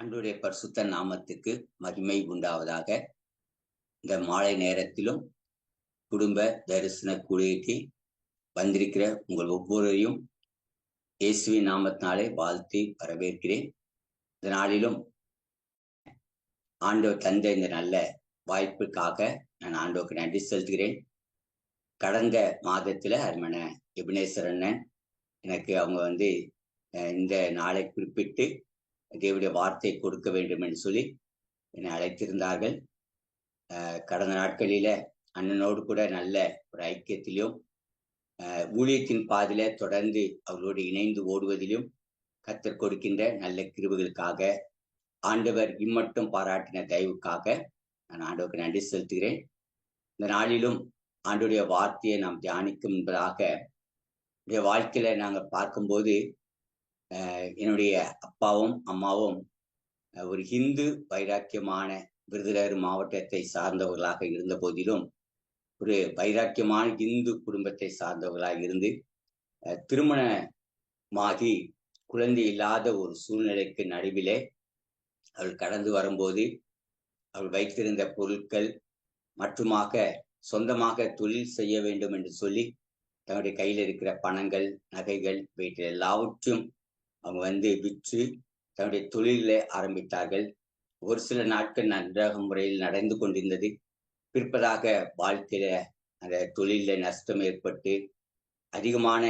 ஆண்டவருடைய பரிசுத்த நாமத்துக்கு மகிமை உண்டாவதாக. இந்த மாலை நேரத்திலும் குடும்ப தரிசன கூடியைக்கு வந்திருக்கிற உங்கள் ஒவ்வொருவரையும் இயேசுவின் நாமத்தினாலே வாழ்த்தி வரவேற்கிறேன். இந்த நாளிலும் ஆண்டவர் தந்த இந்த நல்ல வாய்ப்புக்காக நான் ஆண்டவருக்கு நன்றி செலுத்துகிறேன். கடந்த மாதத்துல அருமன எபினேசர் அண்ணன் எனக்கு அவங்க இந்த நாளை குறிப்பிட்டு தேவனுடைய வார்த்தை கொடுக்க வேண்டும் என்று சொல்லி என்னை அழைத்திருந்தார்கள். கடந்த நாட்களில அண்ணனோடு கூட நல்ல ஒரு ஐக்கியத்திலும் ஊழியத்தின் பாதையில தொடர்ந்து அவர்களோடு இணைந்து ஓடுவதிலும் கர்த்தர் கொடுக்கின்ற நல்ல கிருபைகளுக்காக, ஆண்டவர் இம்மட்டும் பாராட்டின தயவுக்காக நான் ஆண்டவருக்கு நன்றி செலுத்துகிறேன். இந்த நாளிலும் ஆண்டவருடைய வார்த்தையை நாம் தியானிக்கும் என்பதாக வாழ்க்கையில நாங்கள் பார்க்கும்போது, என்னுடைய அப்பாவும் அம்மாவும் ஒரு ஹிந்து வைராக்கியமான விருதுநகர் மாவட்டத்தை சார்ந்தவர்களாக இருந்த போதிலும் ஒரு வைராக்கியமான இந்து குடும்பத்தை சார்ந்தவர்களாக இருந்து திருமணமாகி குழந்தை இல்லாத ஒரு சூழ்நிலைக்கு நடுவிலே அவள் கடந்து வரும்போது அவள் வைத்திருந்த பொருட்கள் மற்றுமாக சொந்தமாக தொழில் செய்ய வேண்டும் என்று சொல்லி தன்னுடைய கையில் இருக்கிற பணங்கள், நகைகள், வீட்டில் எல்லாவற்றையும் அவங்க விற்று தன்னுடைய தொழிலை ஆரம்பித்தார்கள். ஒரு சில நாட்கள் நன்றாக முறையில் நடந்து கொண்டிருந்தது. பிற்பதாக வாழ்க்கையில அந்த தொழில நஷ்டம் ஏற்பட்டு அதிகமான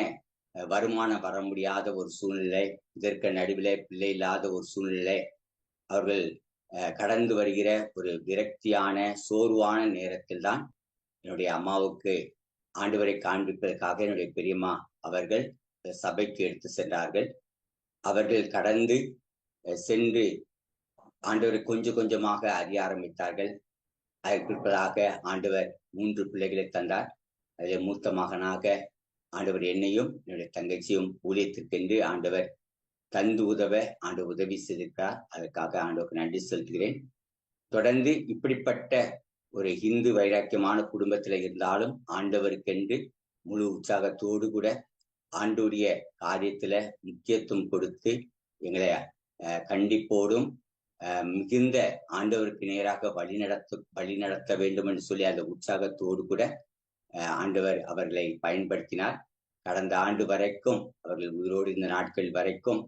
வருமானம் வர முடியாத ஒரு சூழ்நிலை, இதற்கு நடுவில் பிள்ளை இல்லாத ஒரு சூழ்நிலை, அவர்கள் கடந்து வருகிற ஒரு விரக்தியான சோர்வான நேரத்தில் தான் என்னுடைய அம்மாவுக்கு ஆண்டவரை காண்பிப்பதற்காக என்னுடைய பெரியம்மா அவர்கள் சபைக்கு எடுத்து சென்றார்கள். அவர்கள் கடந்து சென்று ஆண்டவரை கொஞ்சம் கொஞ்சமாக அறிய ஆரம்பித்தார்கள். அதற்கு பிற்பதாக ஆண்டவர் 3 பிள்ளைகளை தந்தார். அதில் மூத்த மகனாக ஆண்டவர் என்னையும் என்னுடைய தங்கச்சியும் ஊழியத்திற்கென்று ஆண்டவர் தந்து உதவ ஆண்டவர் உதவி செய்திருக்கிறார். அதற்காக ஆண்டவருக்கு நன்றி செலுத்துகிறேன். தொடர்ந்து இப்படிப்பட்ட ஒரு இந்து வைராக்கியமான குடும்பத்துல இருந்தாலும் ஆண்டவருக்கென்று முழு உற்சாகத்தோடு கூட ஆண்டவருடைய காரியத்துல முக்கியத்துவம் கொடுத்து எங்களை கண்டிப்போடும் மிகுந்த ஆண்டவருக்கு நேராக வழிநடத்த வேண்டும் என்று சொல்லி அந்த உற்சாகத்தோடு கூட ஆண்டவர் அவர்களை பயன்படுத்தினார். கடந்த ஆண்டு வரைக்கும் அவர்கள் உயிரோடு இந்த நாட்கள் வரைக்கும்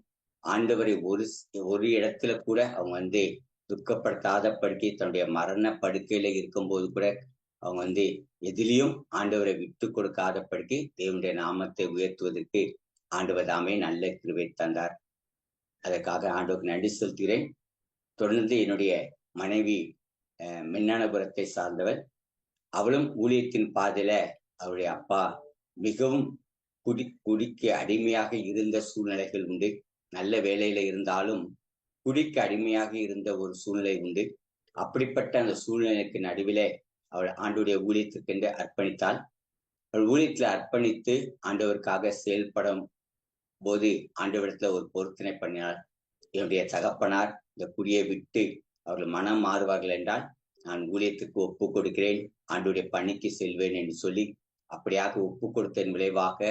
ஆண்டவரை ஒரு இடத்துல கூட அவங்க துக்கப்படுத்தாதபடிக்கு தன்னுடைய மரண படுக்கையில இருக்கும்போது கூட அவங்க எதிலையும் ஆண்டவரை விட்டு கொடுக்காதபடிக்கு தேவனுடைய நாமத்தை உயர்த்துவதற்கு ஆண்டவர் தாமே நல்ல கிருபை தந்தார். அதற்காக ஆண்டவருக்கு நன்றி செலுத்துகிறேன். தொடர்ந்து என்னுடைய மனைவி மின்னானபுரத்தை சார்ந்தவர். அவளும் ஊழியத்தின் பாதையில அவருடைய அப்பா மிகவும் குடிக்கு அடிமையாக இருந்த சூழ்நிலைகள் உண்டு. நல்ல வேலையில இருந்தாலும் குடிக்கு அடிமையாக இருந்த ஒரு சூழ்நிலை உண்டு. அப்படிப்பட்ட அந்த சூழ்நிலைக்கு நடுவிலே அவள் ஆண்டவருடைய ஊழியத்திற்கென்று அர்ப்பணித்தாள். அவள் ஊழியத்துல அர்ப்பணித்து ஆண்டவருக்காக செயல்படும் போது ஆண்டவரிடத்துல ஒரு பொருத்தனை பண்ணினாள். என்னுடைய தகப்பனார் இந்த குடியை விட்டு அவர்கள் மனம் மாறுவார்கள் என்றால் நான் ஊழியத்துக்கு ஒப்பு கொடுக்கிறேன், ஆண்டவருடைய பணிக்கு செல்வேன் என்று சொல்லி அப்படியாக ஒப்பு கொடுத்ததன் விளைவாக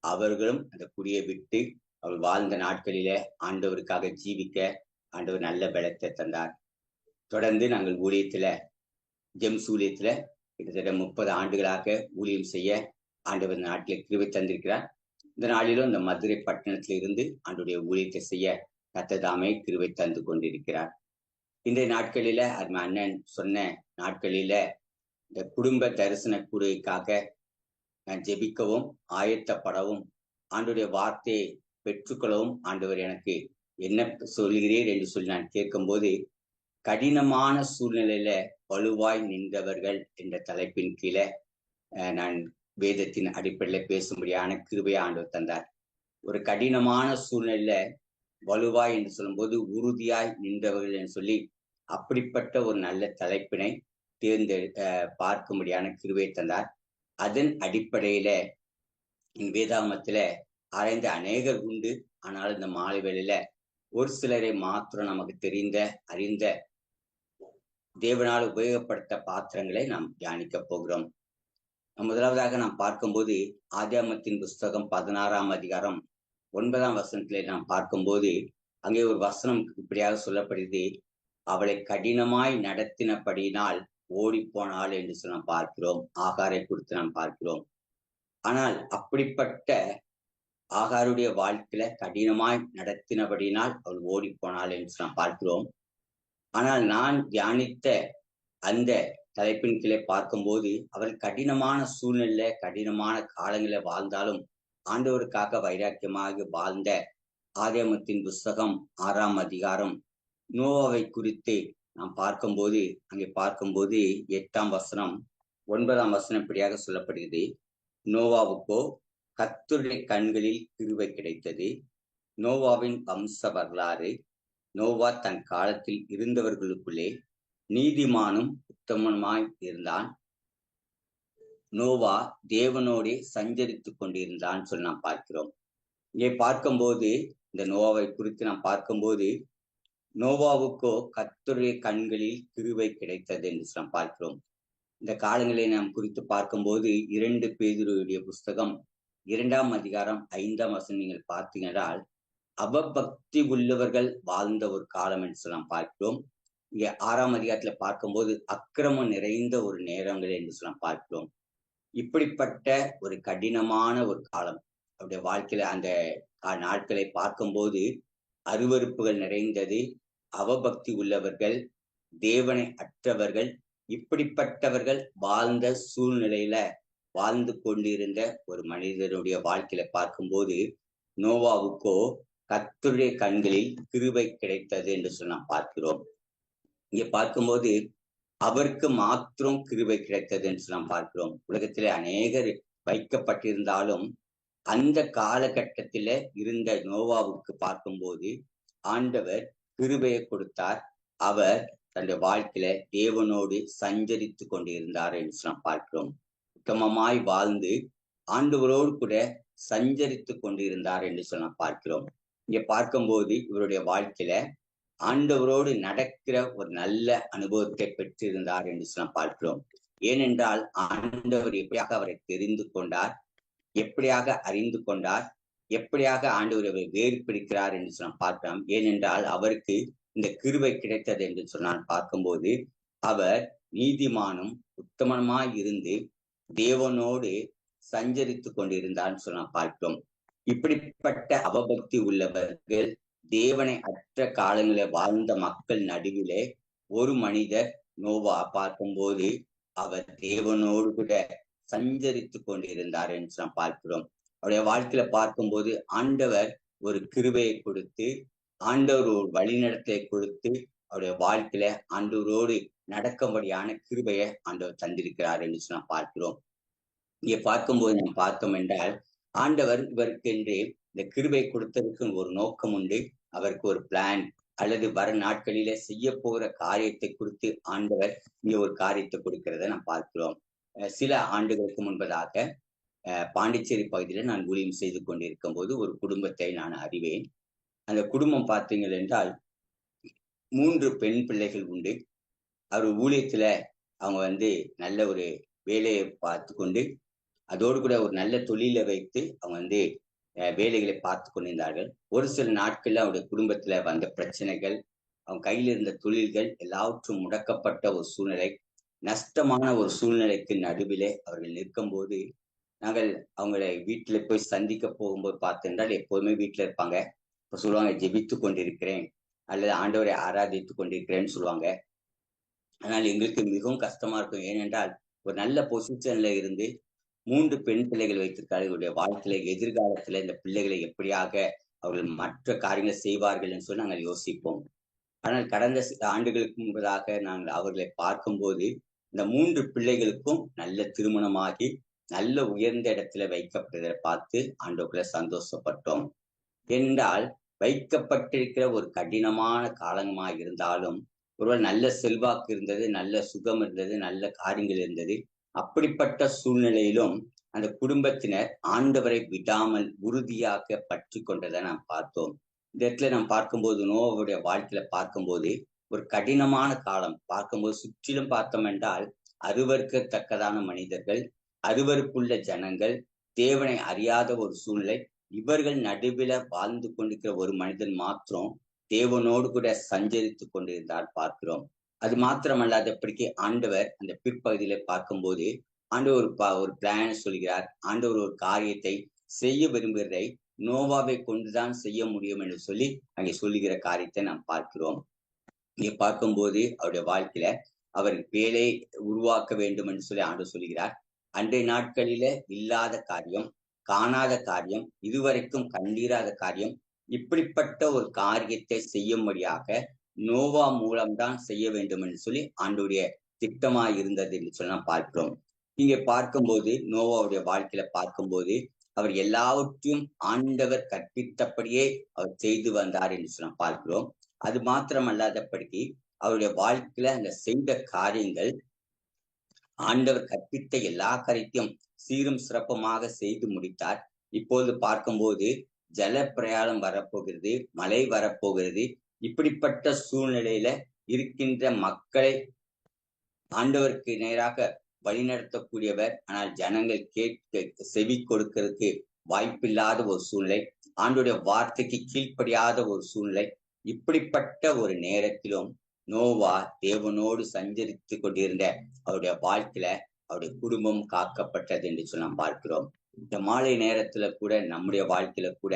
அவர்களும் அந்த குடியை விட்டு அவள் வாழ்ந்த நாட்களில ஆண்டவருக்காக ஜீவிக்க ஆண்டவர் நல்ல பலத்தை தந்தார். தொடர்ந்து நாங்கள் ஊழியத்துல ஜெம்ஸ் ஊழியத்துல கிட்டத்தட்ட 30 ஆண்டுகளாக ஊழியம் செய்ய ஆண்டவர் நாட்டில கிருபை தந்திருக்கிறார். இந்த நாளிலும் இந்த மதுரை பட்டணத்தில இருந்து ஆண்டவருடைய ஊழியத்தை செய்ய கர்த்தர் கிருபை தந்து கொண்டிருக்கிறார். இன்றைய நாட்களில அண்ணன் சொன்ன நாட்களில இந்த குடும்ப தரிசன கூடுகைக்காக நான் ஜெபிக்கவும் ஆயத்தப்படவும் ஆண்டவருடைய வார்த்தையை பெற்றுக்கொள்ளவும் ஆண்டவர் எனக்கு என்ன சொல்கிறீர் என்று சொல்லி நான் கேட்கும்போது, கடினமான சூழ்நிலையில வலுவாய் நின்றவர்கள் என்ற தலைப்பின் கீழே நான் வேதத்தின் அடிப்படையில பேசும்படியான கிருபையை ஆண்டவர் தந்தார். ஒரு கடினமான சூழ்நிலையில வலுவாய் என்று சொல்லும்போது உறுதியாய் நின்றவர்கள் என்று சொல்லி அப்படிப்பட்ட ஒரு நல்ல தலைப்பினை பார்க்கும்படியான கிருபையை தந்தார். அதன் அடிப்படையில வேதாகமத்துல ஆராய்ந்த அநேகர் உண்டு. ஆனால் இந்த மாலை வேளையில ஒரு சிலரை மாத்திரம் நமக்கு அறிந்த தேவனால் உபயோகப்படுத்த பாத்திரங்களை நாம் தியானிக்க போகிறோம். முதலாவதாக நாம் பார்க்கும்போது ஆதியாகமத்தின் புஸ்தகம் 16ஆம் அதிகாரம் 9ஆம் வசனத்திலே நாம் பார்க்கும்போது அங்கே ஒரு வசனம் இப்படியாக சொல்லப்படுது, அவளை கடினமாய் நடத்தினபடியினால் ஓடி போனாள் என்று சொல்லி நாம் பார்க்கிறோம். ஆகாரை குறித்து நாம் பார்க்கிறோம். ஆனால் அப்படிப்பட்ட ஆகாருடைய வாழ்க்கையில கடினமாய் நடத்தினபடியினால் அவள் ஓடி போனாள் என்று நாம் பார்க்கிறோம். ஆனால் நான் தியானித்த அந்த தலைப்பின் கீழே பார்க்கும்போது அவள் கடினமான சூழ்நிலை, கடினமான காலங்களில வாழ்ந்தாலும் ஆண்டவருக்காக வைராக்கியமாக வாழ்ந்த ஆதியாகமத்தின் புஸ்தகம் 6ஆம் அதிகாரம் நோவாவை குறித்து நாம் பார்க்கும்போது, அங்கே பார்க்கும்போது 8ஆம் வசனம் 9ஆம் வசனம் இப்படியாக சொல்லப்படுகிறது. நோவாவுக்கோ கர்த்தருடைய கண்களில் கிருபை கிடைத்தது. நோவாவின் வம்ச வரலாறு. நோவா தன் காலத்தில் இருந்தவர்களுக்குள்ளே நீதிமானும் உத்தமனுமாய் இருந்தான். நோவா தேவனோடே சஞ்சரித்துக் கொண்டிருந்தான் சொல்லி நாம் பார்க்கிறோம். இங்கே பார்க்கும்போது இந்த நோவாவை குறித்து நாம் பார்க்கும்போது நோவாவுக்கோ கர்த்தருடைய கண்களில் கிருபை கிடைத்தது என்று நாம் பார்க்கிறோம். இந்த காலங்களை நாம் குறித்து பார்க்கும்போது 2 பேதுருவுடைய புஸ்தகம் 2ஆம் அதிகாரம் 5ஆம் வசனம் நீங்கள் பார்த்தீங்கன்றால் அவபக்தி உள்ளவர்கள் வாழ்ந்த ஒரு காலம் என்று நாம் பார்க்கிறோம். இங்கே 6ஆம் அதிகாரத்துல பார்க்கும்போது அக்கிரமம் நிறைந்த ஒரு நேரங்கள் என்று நாம் பார்க்கிறோம். இப்படிப்பட்ட ஒரு கடினமான ஒரு காலம் அவருடைய வாழ்க்கையில அந்த நாட்களை பார்க்கும்போது அருவருப்புகள் நிறைந்தது, அவபக்தி உள்ளவர்கள், தேவனை அற்றவர்கள், இப்படிப்பட்டவர்கள் வாழ்ந்த சூழ்நிலையில வாழ்ந்து கொண்டிருந்த ஒரு மனிதனுடைய வாழ்க்கையில பார்க்கும்போது நோவாவுக்கோ கர்த்தருடைய கண்களில் கிருபை கிடைத்தது என்று சொல்லி நாம் பார்க்கிறோம். இங்க பார்க்கும்போது அவருக்கு மாத்திரம் கிருபை கிடைத்தது என்று நாம் பார்க்கிறோம். உலகத்திலே அநேகர் வைக்கப்பட்டிருந்தாலும் அந்த காலகட்டத்தில இருந்த நோவாவுக்கு பார்க்கும்போது ஆண்டவர் கிருபையை கொடுத்தார். அவர் தன்னுடைய வாழ்க்கையில தேவனோடு சஞ்சரித்து கொண்டிருந்தார் என்று நாம் பார்க்கிறோம். உத்தமமாய் வாழ்ந்து ஆண்டவரோடு கூட சஞ்சரித்து கொண்டிருந்தார் என்று சொல்லி நாம் பார்க்கிறோம். இங்க பார்க்கும்போது இவருடைய வாழ்க்கையில ஆண்டவரோடு நடக்கிற ஒரு நல்ல அனுபவத்தை பெற்றிருந்தார் என்று நாம் பார்க்கிறோம். ஏனென்றால் ஆண்டவர் எப்படியாக அவரை தெரிந்து கொண்டார், எப்படியாக அறிந்து கொண்டார், எப்படியாக ஆண்டவரை வேறு பிடிக்கிறார் என்று நாம் பார்க்கலாம். ஏனென்றால் அவருக்கு இந்த கிருபை கிடைத்தது என்று சொன்னால் பார்க்கும்போது அவர் நீதிமானும் உத்தமனுமாய் இருந்து தேவனோடு சஞ்சரித்து கொண்டிருந்தார் சொன்ன பார்க்கிறோம். இப்படிப்பட்ட அவபக்தி உள்ளவர்கள், தேவனை அற்ற காலங்களில் வாழ்ந்த மக்கள் நடுவிலே ஒரு மனிதர் நோவா பார்க்கும்போது அவர் தேவனோடு கூட சஞ்சரித்து கொண்டிருந்தார் என்று நாம் பார்க்கிறோம். அவருடைய வாழ்க்கையில பார்க்கும்போது ஆண்டவர் ஒரு கிருபையை கொடுத்து, ஆண்டவர் ஒரு வழிநடத்தை கொடுத்து அவருடைய வாழ்க்கையில ஆண்டவரோடு நடக்கும்படியான கிருபையை ஆண்டவர் தந்திருக்கிறார் என்று நாம் பார்க்கிறோம். இங்கே பார்க்கும்போது நாம் பார்த்தோம் என்றால் ஆண்டவர் இவருக்கு என்று இந்த கிருபை கொடுத்ததுக்கு ஒரு நோக்கம் உண்டு. அவருக்கு ஒரு பிளான் அல்லது வர நாட்களிலே செய்ய போகிற காரியத்தை குறித்து ஆண்டவர் இங்கே ஒரு காரியத்தை கொடுக்கிறத நாம் பார்க்கிறோம். சில ஆண்டுகளுக்கு முன்பதாக பாண்டிச்சேரி பகுதியில நான் ஊழியம் செய்து கொண்டிருக்கும் போது ஒரு குடும்பத்தை நான் அறிவேன். அந்த குடும்பம் பார்த்தீங்கள் என்றால் 3 பெண் பிள்ளைகள் உண்டு. அவர் ஊழியத்துல அவங்க நல்ல ஒரு வேலையை பார்த்து கொண்டு அதோடு கூட ஒரு நல்ல தொழிலை வைத்து அவங்க வேலைகளை பார்த்து கொண்டிருந்தார்கள். ஒரு சில நாட்கள்ல அவருடைய குடும்பத்துல வந்த பிரச்சனைகள், அவங்க கையில் இருந்த தொழில்கள் எல்லாவற்றும் முடக்கப்பட்ட ஒரு சூழ்நிலை, நஷ்டமான ஒரு சூழ்நிலைக்கு நடுவிலே அவர்கள் நிற்கும் போது நாங்கள் அவங்களை வீட்டுல போய் சந்திக்க போகும்போது பார்த்தென்றால் எப்போதுமே வீட்டுல இருப்பாங்க. இப்ப சொல்லுவாங்க ஜெபித்து கொண்டிருக்கிறேன் அல்லது ஆண்டவரை ஆராதித்து கொண்டிருக்கிறேன்னு சொல்லுவாங்க. ஆனால் எங்களுக்கு மிகவும் கஷ்டமா இருக்கும். ஏனென்றால் ஒரு நல்ல பொசிஷன்ல இருந்து 3 பெண் பிள்ளைகள் வைத்திருக்கார்கள். இவருடைய வாழ்க்கையில எதிர்காலத்துல இந்த பிள்ளைகளை எப்படியாக அவர்கள் மற்ற காரியங்களை செய்வார்கள் என்று சொல்லி நாங்கள் யோசிப்போம். ஆனால் கடந்த சில ஆண்டுகளுக்கு முன்பதாக நாங்கள் அவர்களை பார்க்கும்போது இந்த 3 பிள்ளைகளுக்கும் நல்ல திருமணமாகி நல்ல உயர்ந்த இடத்துல வைக்கப்படுவதை பார்த்து ஆண்டவர்களை சந்தோஷப்பட்டோம். என்றால் வைக்கப்பட்டிருக்கிற ஒரு கடினமான காலமாக இருந்தாலும் ஒருவர் நல்ல செல்வாக்கு இருந்தது, நல்ல சுகம் இருந்தது, நல்ல காரியங்கள் இருந்தது. அப்படிப்பட்ட சூழ்நிலையிலும் அந்த குடும்பத்தினர் ஆண்டவரை விடாமல் உறுதியாக பற்றி கொண்டதை நாம் பார்த்தோம். இந்த இடத்துல நாம் பார்க்கும்போது நோவாவுடைய வாழ்க்கையில பார்க்கும்போது ஒரு கடினமான காலம் பார்க்கும்போது சுற்றிலும் பார்த்தோம் என்றால் அருவருக்கத்தக்கதான மனிதர்கள், அருவருப்புள்ள ஜனங்கள், தேவனை அறியாத ஒரு சூழ்நிலை. இவர்கள் நடுவில வாழ்ந்து கொண்டிருக்கிற ஒரு மனிதன் மாத்திரம் தேவனோடு கூட சஞ்சரித்து கொண்டிருந்தார் பார்க்கிறோம். அது மாத்திரமல்லாதபடிக்கு ஆண்டவர் அந்த பிற்பகுதியில பார்க்கும்போது ஆண்டவர் ஒரு பிளான் சொல்கிறார். ஆண்டவர் ஒரு காரியத்தை செய்ய விரும்புகிறதை நோவாவை கொண்டுதான் செய்ய முடியும் என்று சொல்லி அங்கே சொல்லுகிற காரியத்தை நாம் பார்க்கிறோம். இங்கே பார்க்கும்போது அவருடைய வாழ்க்கையில அவர் வேலை உருவாக்க வேண்டும் என்று சொல்லி ஆண்டு சொல்கிறார். அன்றைய நாட்களில இல்லாத காரியம், காணாத காரியம், இதுவரைக்கும் கண்டீராத காரியம், இப்படிப்பட்ட ஒரு காரியத்தை செய்யும்படியாக நோவா மூலம்தான் செய்ய வேண்டும் என்று சொல்லி ஆண்டுடைய திட்டமாய் இருந்தது என்று சொல்லி நாம் பார்க்கிறோம். இங்கே பார்க்கும்போது நோவாவுடைய வாழ்க்கையில பார்க்கும்போது அவர் எல்லாவற்றையும் ஆண்டவர் கற்பித்தபடியே அவர் செய்து வந்தார் என்று சொல்லி பார்க்கிறோம். அது மாத்திரமல்லாதபடிக்கு அவருடைய வாழ்க்கையில அந்த செய்த காரியங்கள் ஆண்டவர் கற்பித்த எல்லா காரியத்தையும் சீரும் சிறப்புமாக செய்து முடித்தார். இப்போது பார்க்கும்போது ஜல பிரயாணம் வரப்போகிறது, மழை வரப்போகிறது. இப்படிப்பட்ட சூழ்நிலையில இருக்கின்ற மக்களை ஆண்டவருக்கு நேராக வழிநடத்தக்கூடியவர். ஆனால் ஜனங்கள் கேட்க செவி கொடுக்கிறதுக்கு வாய்ப்பில்லாத ஒரு சூழ்நிலை, ஆண்டோடைய வார்த்தைக்கு கீழ்ப்படியாத ஒரு சூழ்நிலை. இப்படிப்பட்ட ஒரு நேரத்திலும் நோவா தேவனோடு சஞ்சரித்து கொண்டிருந்த அவருடைய வாழ்க்கையில அவருடைய குடும்பம் காக்கப்பட்டது என்று சொல்லி நாம் பார்க்கிறோம். இந்த மாலை நேரத்துல கூட நம்முடைய வாழ்க்கையில கூட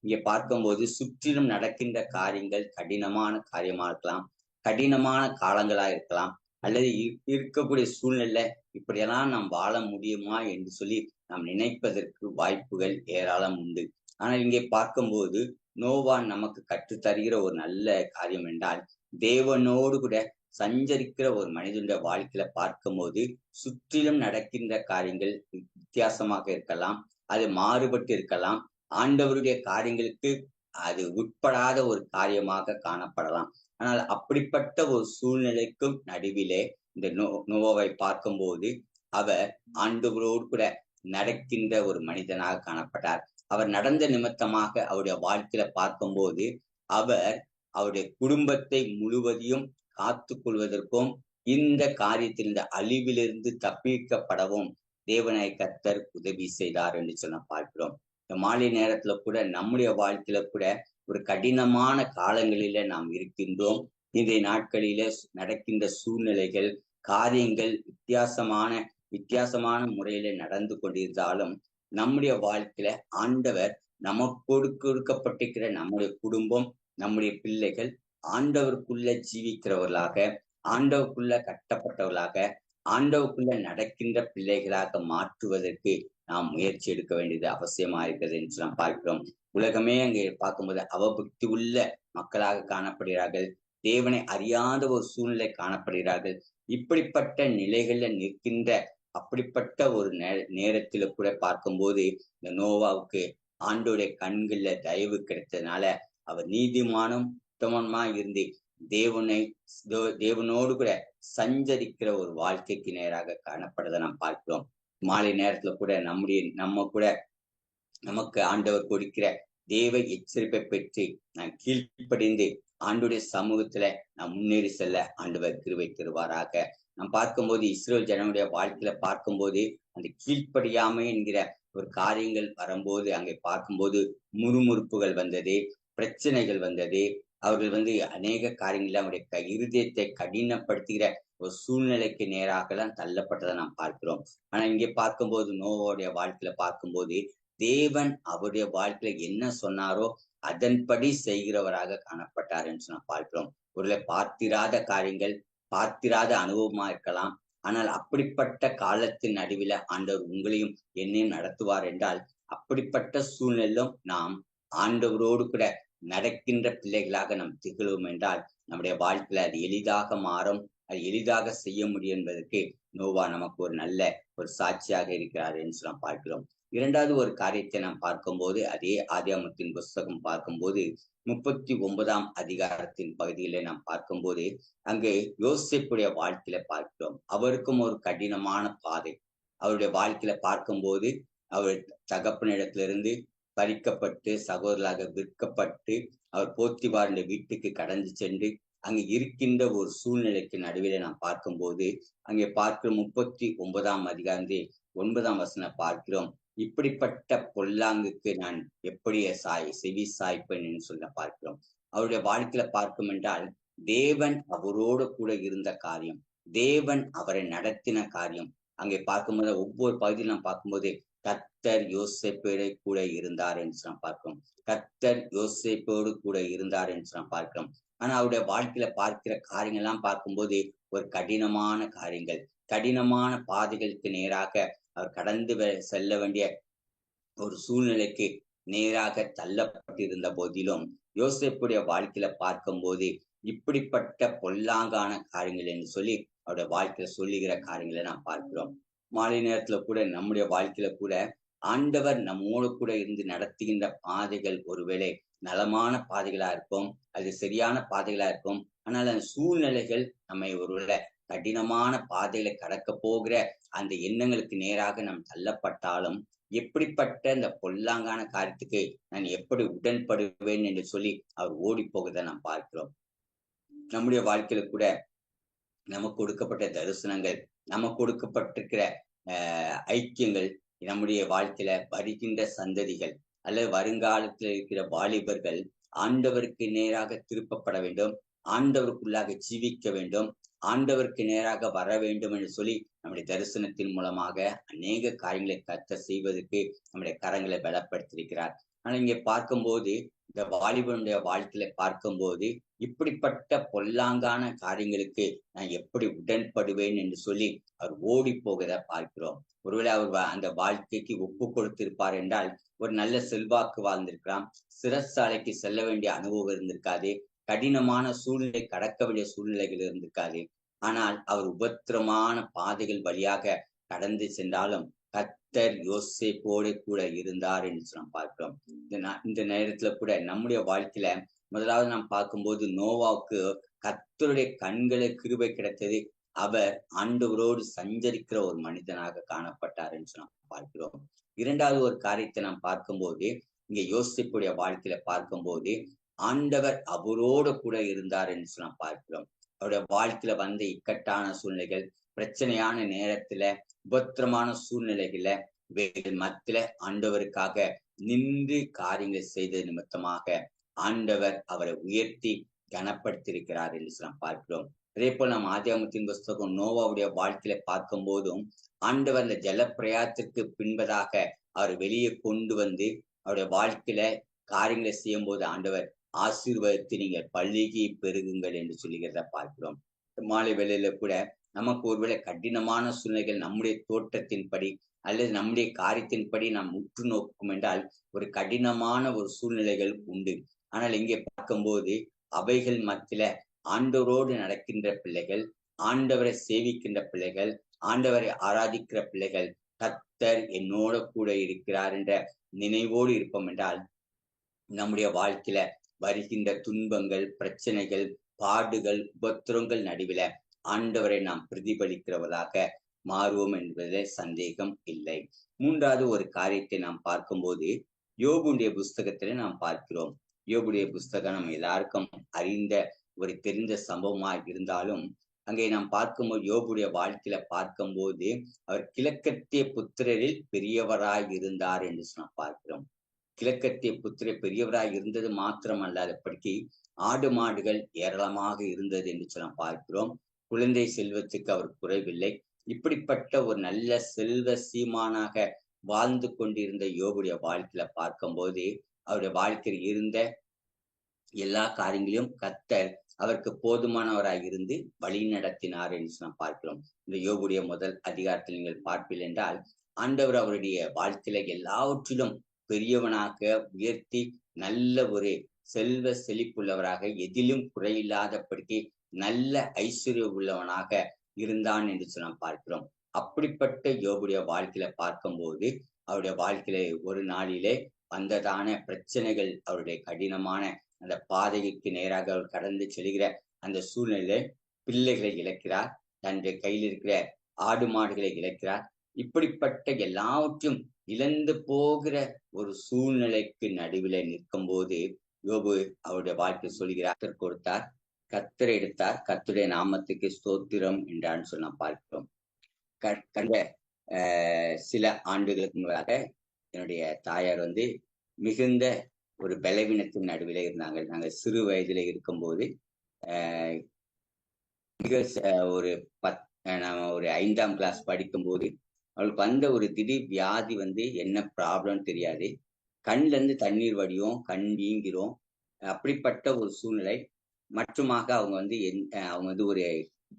இங்க பார்க்கும்போது சுற்றிலும் நடக்கின்ற காரியங்கள் கடினமான காரியமா இருக்கலாம், கடினமான காலங்களா இருக்கலாம், அல்லது இருக்கக்கூடிய சூழ்நிலை இப்படியெல்லாம் நாம் வாழ முடியுமா என்று சொல்லி நாம் நினைப்பதற்கு வாய்ப்புகள் ஏராளம் உண்டு. ஆனால் இங்கே பார்க்கும்போது நோவா நமக்கு கற்றுத்தருகிற ஒரு நல்ல காரியம் என்றால், தேவனோடு கூட சஞ்சரிக்கிற ஒரு மனிதனுடைய வாழ்க்கையில பார்க்கும்போது சுற்றிலும் நடக்கின்ற காரியங்கள் வித்தியாசமாக இருக்கலாம், அது மாறுபட்டு இருக்கலாம், ஆண்டவருடைய காரியங்களுக்கு அது உட்படாத ஒரு காரியமாக காணப்படலாம். ஆனால் அப்படிப்பட்ட ஒரு சூழ்நிலைக்கும் நடுவிலே இந்த நோவாவை பார்க்கும்போது அவர் ஆண்டவரோடு கூட நடக்கின்ற ஒரு மனிதனாக காணப்பட்டார். அவர் நடந்த நிமித்தமாக அவருடைய வாழ்க்கையில பார்க்கும்போது அவர் அவருடைய குடும்பத்தை முழுவதையும் காத்து கொள்வதற்கும் இந்த காரியத்தில் இந்த அழிவிலிருந்து தப்பிக்கப்படவும் தேவனாய் கர்த்தர் உதவி செய்தார் என்று சொல்ல பார்க்கிறோம். இந்த மாலை நேரத்துல கூட நம்முடைய வாழ்க்கையில கூட ஒரு கடினமான காலங்களில நாம் இருக்கின்றோம். இன்றைய நாட்களில நடக்கின்ற சூழ்நிலைகள், காரியங்கள் வித்தியாசமான முறையில நடந்து கொண்டிருந்தாலும் நம்முடைய வாழ்க்கையில ஆண்டவர் நமக்கு கொடுக்கப்பட்டிருக்கிற நம்முடைய குடும்பம், நம்முடைய பிள்ளைகள் ஆண்டவருக்குள்ள ஜீவிக்கிறவர்களாக, ஆண்டவருக்குள்ள கட்டப்பட்டவர்களாக, ஆண்டவருக்குள்ள நடக்கின்ற பிள்ளைகளாக மாற்றுவதற்கு நாம் முயற்சி எடுக்க வேண்டியது அவசியமா இருக்கிறது என்று நாம் பார்க்கிறோம். உலகமே அங்கே பார்க்கும்போது அவபக்தி உள்ள மக்களாக காணப்படுகிறார்கள், தேவனை அறியாத ஒரு சூழ்நிலை காணப்படுகிறார்கள். இப்படிப்பட்ட நிலைகள்ல நிற்கின்ற அப்படிப்பட்ட ஒரு நேரத்துல கூட பார்க்கும்போது இந்த நோவாவுக்கு ஆண்டோடைய கண்கள்ல தயவு கிடைத்ததுனால அவர் நீதிமானும் உத்தமமா இருந்து தேவனோடு கூட சஞ்சரிக்கிற ஒரு வாழ்க்கைக்கு நேராக காணப்படுறதை நாம் பார்க்கிறோம். மாலை நேரத்துல கூட நமக்கு ஆண்டவர் கொடுக்கிற தேவ எச்சரிப்பை பெற்று நான் கீழ்ப்படிந்து ஆண்டுடைய சமூகத்துல நாம் முன்னேறி செல்ல ஆண்டவர் கிருபை தருவாராக. நாம் பார்க்கும்போது இஸ்ரேல் ஜனங்களுடைய வாழ்க்கையில பார்க்கும்போது அந்த கீழ்ப்படியாமை என்கிற ஒரு காரியங்கள் வரும்போது அங்கே பார்க்கும்போது முறுமுறுப்புகள் வந்தது, பிரச்சனைகள் வந்தது. அவர்கள் அநேக காரியங்கள் அவருடைய இருதயத்தை கடினப்படுத்துகிற ஒரு சூழ்நிலைக்கு நேராக தான் தள்ளப்பட்டதை நாம் பார்க்கிறோம். ஆனா இங்கே பார்க்கும்போது நோவாவுடைய வாழ்க்கையில பார்க்கும்போது தேவன் அவருடைய வாழ்க்கையில என்ன சொன்னாரோ அதன்படி செய்கிறவராக காணப்பட்டார் என்று நாம் பார்க்கிறோம். ஒருவேளை பார்த்திராத காரியங்கள், பார்த்திராத அனுபவமா இருக்கலாம். ஆனால் அப்படிப்பட்ட காலத்தின் நடுவில ஆண்டவர் உங்களையும் என்னையும் நடத்துவார் என்றால் அப்படிப்பட்ட சூழ்நிலையிலும் நாம் ஆண்டவரோடு கூட நடக்கின்ற பிள்ளைகளாக நாம் திகழும் என்றால் நம்முடைய வாழ்க்கையில அது எளிதாக மாறும், அது எளிதாக செய்ய முடியும் என்பதற்கு நோவா நமக்கு ஒரு நல்ல ஒரு சாட்சியாக இருக்கிறார் என்று நாம் பார்க்கிறோம். இரண்டாவது ஒரு காரியத்தை நாம் பார்க்கும்போது அதே ஆதியாகமத்தின் புஸ்தகம் பார்க்கும்போது 39ஆம் அதிகாரத்தின் பகுதியில நாம் பார்க்கும்போது அங்கு யோசேப்புடைய வாழ்க்கையில பார்க்கிறோம். அவருக்கும் ஒரு கடினமான பாதை. அவருடைய வாழ்க்கையில பார்க்கும்போது அவர் தகப்பனிடத்திலிருந்து பறிக்கப்பட்டு சகோதரர்களாக விற்கப்பட்டு அவர் போத்திபாருடைய வீட்டுக்கு கடந்து சென்று அங்கு இருக்கின்ற ஒரு சூழ்நிலைக்கு நடுவில நாம் பார்க்கும்போது அங்கே பார்க்கிற 39ஆம் அதிகாரத்தில் 9ஆம் வசனம் பார்க்கிறோம். இப்படிப்பட்ட பொல்லாங்குக்கு நான் எப்படி செவி சாய்ப்பேன் என்று சொல்ல பார்க்கிறோம். அவருடைய வாழ்க்கையில பார்க்கும் என்றால் தேவன் அவரோடு கூட இருந்த காரியம், தேவன் அவரை நடத்தின காரியம் அங்கே பார்க்கும்போது ஒவ்வொரு பகுதியில் நாம் பார்க்கும்போது கர்த்தர் யோசேப்போடு கூட இருந்தார் என்று நாம் பார்க்கிறோம். கர்த்தர் யோசேப்போடு கூட இருந்தார் என்று நாம் பார்க்கிறோம். ஆனா அவருடைய வாழ்க்கையில பார்க்கிற காரியங்கள் எல்லாம் பார்க்கும்போது ஒரு கடினமான காரியங்கள், கடினமான பாதைகளுக்கு நேராக அவர் கடந்து செல்ல வேண்டிய ஒரு சூழ்நிலைக்கு நேராக தள்ளப்பட்டிருந்த போதிலும் யோசேப்புடைய வாழ்க்கையில பார்க்கும்போது இப்படிப்பட்ட பொல்லாங்கான காரியங்கள் என்று சொல்லி அவருடைய வாழ்க்கையில சொல்லுகிற காரியங்களை நாம் பார்க்கிறோம். மாலை நேரத்துல கூட நம்முடைய வாழ்க்கையில கூட ஆண்டவர் நம்மோடு கூட இருந்து நடத்துகின்ற பாதைகள் ஒருவேளை நலமான பாதைகளா இருக்கும், அது சரியான பாதைகளா இருக்கும். ஆனால் அந்த சூழ்நிலைகள் நம்மை ஒருவேளை கடினமான பாதைகளை கடக்க போகிற அந்த எண்ணங்களுக்கு நேராக நாம் தள்ளப்பட்டாலும் எப்படிப்பட்ட இந்த பொல்லாங்கான காரியத்துக்கு நான் எப்படி உடன்படுவேன் என்று சொல்லி அவர் ஓடி போகிறதை நாம் பார்க்கிறோம். நம்முடைய வாழ்க்கையில கூட நமக்கு கொடுக்கப்பட்ட தரிசனங்கள், நமக்கு கொடுக்கப்பட்டிருக்கிற ஐக்கியங்கள், நம்முடைய வாழ்க்கையில வருகின்ற சந்ததிகள் அல்லது வருங்காலத்தில் இருக்கிற வாலிபர்கள் ஆண்டவருக்கு நேராக திருப்பப்பட வேண்டும், ஆண்டவருக்குள்ளாக ஜீவிக்க வேண்டும், ஆண்டவருக்கு நேராக வர வேண்டும் என்று சொல்லி நம்முடைய தரிசனத்தின் மூலமாக அநேக காரியங்களை கர்த்தர் செய்வதற்கு நம்முடைய கரங்களை பலப்படுத்தியிருக்கிறார். ஆனா இங்கே பார்க்கும்போது இந்த வாலிபனுடைய வாழ்க்கையில பார்க்கும்போது இப்படிப்பட்ட பொல்லாங்கான காரியங்களுக்கு நான் எப்படி உடன்படுவேன் என்று சொல்லி அவர் ஓடி போகிறத பார்க்கிறோம். ஒருவேளை அவர் அந்த வாழ்க்கைக்கு ஒப்பு கொடுத்திருப்பார் என்றால் ஒரு நல்ல செல்வாக்கு வாழ்ந்திருக்கலாம், சிறைச்சாலைக்கு செல்ல வேண்டிய அனுபவம் இருந்திருக்காது, கடினமான சூழ்நிலை கடக்க வேண்டிய சூழ்நிலைகள் இருந்திருக்காது. ஆனால் அவர் உபத்திரமான பாதைகள் வழியாக கடந்து சென்றாலும் கர்த்தர் யோசேப்போடு கூட இருந்தார் என்று நாம் பார்க்கிறோம். இந்த நேரத்துல கூட நம்முடைய வாழ்க்கையில முதலாவது நாம் பார்க்கும்போது நோவாவுக்கு கர்த்தருடைய கண்களை கிருபை கிடைத்தது, அவர் ஆண்டவரோடு சஞ்சரிக்கிற ஒரு மனிதனாக காணப்பட்டார் என்று நாம் பார்க்கிறோம். இரண்டாவது ஒரு காரியத்தை நாம் பார்க்கும்போது இங்க யோசேப்புடைய வாழ்க்கையில பார்க்கும்போது ஆண்டவர் அவரோடு கூட இருந்தார் என்று நாம் பார்க்கிறோம். அவருடைய வாழ்க்கையில வந்த இக்கட்டான சூழ்நிலைகள், பிரச்சனையான நேரத்துல, உபத்திரமான சூழ்நிலைகள மத்தியில ஆண்டவருக்காக நின்று காரியங்களை செய்தது நிமித்தமாக ஆண்டவர் அவரை உயர்த்தி கனப்படுத்தியிருக்கிறார் என்று நாம் பார்க்கிறோம். அதே போல் நாம் ஆதியாகமத்தின் புஸ்தகம் நோவாவுடைய வாழ்க்கையில பார்க்கும் போதும் ஆண்டவர் அந்த ஜலப்பிரயாணத்திற்கு பின்பதாக அவர் வெளியே கொண்டு வந்து அவருடைய வாழ்க்கையில காரியங்களை செய்யும் போது ஆண்டவர் ஆசீர்வாதத்தை நீங்கள் பள்ளிக்கு பெருகுங்கள் என்று சொல்லுகிறத பார்க்கிறோம். மாலை வேளையில கூட நமக்கு ஒருவேளை கடினமான சூழ்நிலைகள் நம்முடைய தோற்றத்தின்படி அல்லது நம்முடைய காரியத்தின்படி நாம் உற்று நோக்கும் என்றால் ஒரு கடினமான ஒரு சூழ்நிலைகள் உண்டு. ஆனால் இங்கே பார்க்கும்போது அவைகள் மத்தியில ஆண்டவரோடு நடக்கின்ற பிள்ளைகள், ஆண்டவரை சேவிக்கின்ற பிள்ளைகள், ஆண்டவரை ஆராதிக்கிற பிள்ளைகள், கர்த்தர் என்னோட கூட இருக்கிறார் என்ற நினைவோடு இருப்போம் என்றால் நம்முடைய வாழ்க்கையில வருகின்ற துன்பங்கள், பிரச்சனைகள், பாடுகள், உபத்திரங்கள் நடுவில ஆண்டவரை நாம் பிரதிபலிக்கிறவதாக மாறுவோம் என்பதில் சந்தேகம் இல்லை. மூன்றாவது ஒரு காரியத்தை நாம் பார்க்கும்போது யோபுடைய புஸ்தகத்திலே நாம் பார்க்கிறோம். யோபுடைய புஸ்தகம் நம்ம எல்லாருக்கும் அறிந்த ஒரு தெரிந்த சம்பவமாக இருந்தாலும் அங்கே நாம் பார்க்கும்போது யோபுடைய வாழ்க்கையில பார்க்கும்போது அவர் கிழக்கத்திய புத்திரரில் பெரியவராய் இருந்தார் என்று நாம் பார்க்கிறோம். கிழக்கத்திய புத்திர பெரியவராய் இருந்தது மாத்திரம் அல்லாதபடிக்கு ஆடு மாடுகள் ஏராளமாக இருந்தது என்று சொல்ல பார்க்கிறோம். குழந்தை செல்வத்துக்கு அவர் குறைவில்லை. இப்படிப்பட்ட ஒரு நல்ல செல்வ சீமானாக வாழ்ந்து கொண்டிருந்த யோபுடைய வாழ்க்கையில பார்க்கும்போது அவருடைய வாழ்க்கையில் இருந்த எல்லா காரியங்களையும் கர்த்தர் அவருக்கு போதுமானவராக இருந்து வழி நடத்தினார் என்று நாம் பார்க்கிறோம். இந்த யோபுடைய முதல் அதிகாரத்தில் நீங்கள் பார்ப்பீர்கள் என்றால் ஆண்டவர் அவருடைய வாழ்க்கையில எல்லாவற்றிலும் பெரியவனாக உயர்த்தி நல்ல ஒரு செல்வ செழிப்புள்ளவராக எதிலும் குறையில்லாதபடிக்கு நல்ல ஐஸ்வர்ய உள்ளவனாக இருந்தான் என்று நாம் பார்க்கிறோம். அப்படிப்பட்ட யோபுடைய வாழ்க்கையில பார்க்கும்போது அவருடைய வாழ்க்கையில ஒரு நாளிலே வந்ததான பிரச்சனைகள், அவருடைய கடினமான அந்த பாதைக்கு நேராக அவர் கடந்து செல்கிற அந்த சூழ்நிலையில பிள்ளைகளை இழக்கிறார், தன்னுடைய கையில் இருக்கிற ஆடு மாடுகளை இழக்கிறார். இப்படிப்பட்ட எல்லாவற்றும் இழந்து போகிற ஒரு சூழ்நிலைக்கு நடுவில் நிற்கும் போது யோபு அவருடைய வாழ்க்கை சொல்கிறார், கர்த்தர் கொடுத்தார், கர்த்தர் எடுத்தார், கர்த்தருடைய நாமத்துக்கு ஸ்தோத்திரம் என்றான்னு சொன்ன பார்க்கிறோம். கடந்த சில ஆண்டுகளுக்கு முன்னதாக என்னுடைய தாயார் மிகுந்த ஒரு பலவீனத்தின் நடுவில் இருந்தாங்க. நாங்கள் சிறு வயதில் இருக்கும்போது மிக ஒரு நம்ம ஒரு 5ஆம் கிளாஸ் படிக்கும்போது அவளுக்கு வந்த ஒரு திடீர் வியாதி என்ன ப்ராப்ளம் தெரியாது. கண்ல இருந்து தண்ணீர் வடியும், கண் வீங்கிரும். அப்படிப்பட்ட ஒரு சூழ்நிலை. மற்றுமாக அவங்க அவங்க ஒரு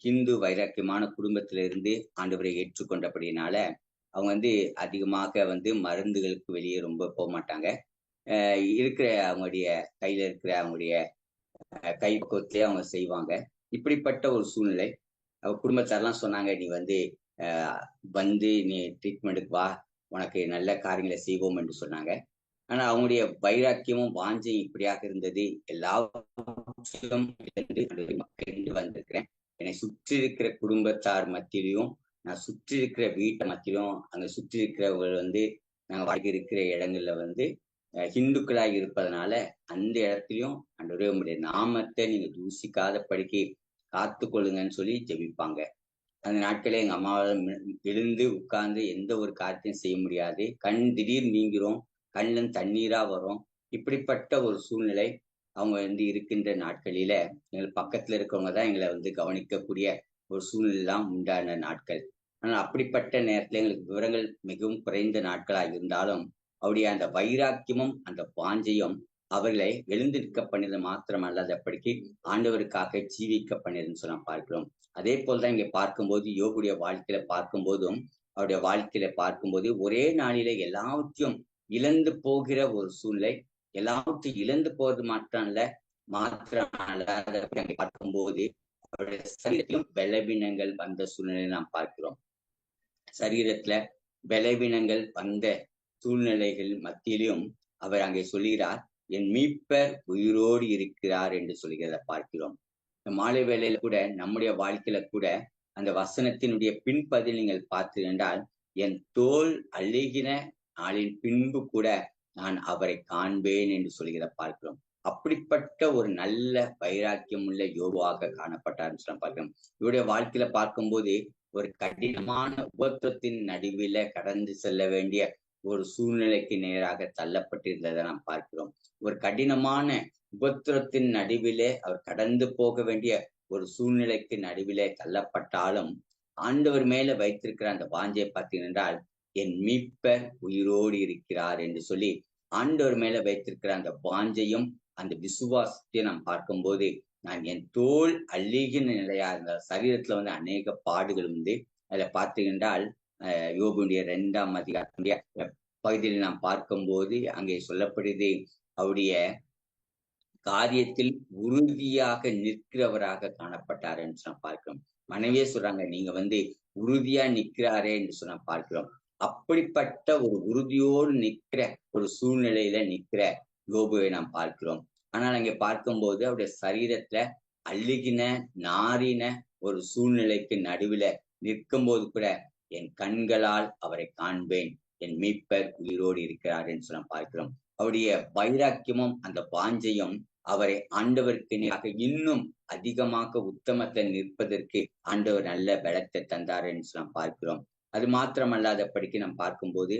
ஹிந்து வைராக்கியமான குடும்பத்திலிருந்து ஆண்டவரை ஏற்றுக்கொண்டபடினால அவங்க அதிகமாக மருந்துகளுக்கு வெளியே ரொம்ப போக மாட்டாங்க. இருக்கிற அவங்களுடைய கையில இருக்கிற அவங்களுடைய கைப்பக்குவத்திலே அவங்க செய்வாங்க. இப்படிப்பட்ட ஒரு சூழ்நிலை. குடும்பத்தாரெல்லாம் சொன்னாங்க, நீ நீ ட்ரீட்மெண்ட்டுக்கு வா, உனக்கு நல்ல காரியங்களை செய்வோம் என்று சொன்னாங்க. ஆனா அவங்களுடைய வைராக்கியமும் வாஞ்சையும் இப்படியாக இருந்தது. எல்லாவற்றையும் வந்திருக்கிறேன். என்னை சுற்றி இருக்கிற குடும்பத்தார் மத்தியிலையும், நான் சுற்றி இருக்கிற வீட்டு மத்தியிலும், அங்க சுற்றி இருக்கிறவர்கள் நாங்க வாழ்க்கை இருக்கிற இடங்கள்ல ஹிந்துக்களாக இருப்பதனால அந்த இடத்துலயும் ஆண்டவரே உங்களுடைய நாமத்தை நீங்க தூசிக்காத படிக்க காத்து கொள்ளுங்கன்னு சொல்லி ஜெபிப்பாங்க. அந்த நாட்களே எங்க அம்மாவால் எழுந்து உட்கார்ந்து எந்த ஒரு காரியத்தையும் செய்ய முடியாது. கண் திடீர் நீங்கிறோம், கண்ணுல தண்ணீரா வரும். இப்படிப்பட்ட ஒரு சூழ்நிலை அவங்க இருக்கின்ற நாட்களில எங்களுக்கு பக்கத்துல இருக்கவங்க தான் எங்களை கவனிக்கக்கூடிய ஒரு சூழ்நிலாம் உண்டான நாட்கள். ஆனால் அப்படிப்பட்ட நேரத்துல எங்களுக்கு விவரங்கள் மிகவும் குறைந்த நாட்களாக இருந்தாலும் அவருடைய அந்த வைராக்கியமும் அந்த வாஞ்சையும் அவர்களை எழுந்திருக்க பண்ணியது மாத்திரம் அல்லாதபடிக்கு ஆண்டவருக்காக ஜீவிக்க பண்ணியதுன்னு சொல்ல பார்க்கிறோம். அதே போல்தான் இங்க பார்க்கும்போது யோபுடைய வாழ்க்கையில பார்க்கும்போதும் அவருடைய வாழ்க்கையில பார்க்கும்போது ஒரே நாளில எல்லாவற்றையும் இழந்து போகிற ஒரு சூழ்நிலை. எல்லாவற்றையும் இழந்து போறது மாத்திரம் அல்லாத பார்க்கும்போது அவருடைய சரீரத்திலும் பலவீனங்கள் வந்த சூழ்நிலை நாம் பார்க்கிறோம். சரீரத்துல பலவீனங்கள் வந்த சூழ்நிலைகள் மத்தியிலும் அவர் அங்கே சொல்கிறார், என் மீட்பர் உயிரோடு இருக்கிறார் என்று சொல்கிறத பார்க்கிறோம். மாலை வேளையில கூட நம்முடைய வாழ்க்கையில கூட அந்த வசனத்தினுடைய பின்பதில் நீங்கள் பார்த்தீர்கள் என்றால், என் தோல் அழுகின நாளின் பின்பு கூட நான் அவரை காண்பேன் என்று சொல்கிறத பார்க்கிறோம். அப்படிப்பட்ட ஒரு நல்ல வைராக்கியம் உள்ள யோபுவாக காணப்பட்டார்னு சொல்ல பார்க்கிறோம். இவருடைய வாழ்க்கையில பார்க்கும்போது ஒரு கடினமான உபத்திரத்தின் நடுவில கடந்து செல்ல வேண்டிய ஒரு சூழ்நிலைக்கு நேராக தள்ளப்பட்டிருந்ததை நாம் பார்க்கிறோம். ஒரு கடினமான உபத்திரத்தின் நடுவிலே அவர் கடந்து போக வேண்டிய ஒரு சூழ்நிலைக்கு நடுவிலே தள்ளப்பட்டாலும் ஆண்டவர் மேல வைத்திருக்கிற அந்த வாஞ்சை பார்த்தீங்கன்றால், என் மீட்பர் உயிரோடு இருக்கிறார் என்று சொல்லி ஆண்டவர் மேல வைத்திருக்கிற அந்த வாஞ்சையும் அந்த விசுவாசத்தை நாம் பார்க்கும்போது, நான் என் தோல் அழுகின நிலையா இருந்த சரீரத்துல அநேக பாடுகள் அதுல பார்த்தீங்கன்றால் யோபுடைய 2ஆம் அதிகாரத்துடைய பகுதியில் நாம் பார்க்கும்போது அங்கே சொல்லப்படுது, அவருடைய காரியத்தில் உறுதியாக நிற்கிறவராக காணப்பட்டார் என்று சொன்ன பார்க்கிறோம். மனைவியே சொல்றாங்க, நீங்க உறுதியா நிற்கிறாரே என்று சொன்ன பார்க்கிறோம். அப்படிப்பட்ட ஒரு உறுதியோடு நிற்கிற ஒரு சூழ்நிலையில நிற்கிற யோபுவை நாம் பார்க்கிறோம். ஆனால் அங்கே பார்க்கும்போது அவருடைய சரீரத்துல அழுகின நாரின ஒரு சூழ்நிலைக்கு நடுவில நிற்கும் போது கூட என் கண்களால் அவரை காண்பேன், என் மீட்பர் உயிரோடு இருக்கிறார் என்று சொல்ல பார்க்கிறோம். அவருடைய வைராக்கியமும் அந்த வாஞ்சையும் அவரை ஆண்டவருக்கு நேராக இன்னும் அதிகமாக உத்தமத்தை நிற்பதற்கு ஆண்டவர் நல்ல பலத்தை தந்தார் என்று சொல்ல பார்க்கிறோம். அது மாத்திரமல்லாதபடிக்கு நாம் பார்க்கும்போது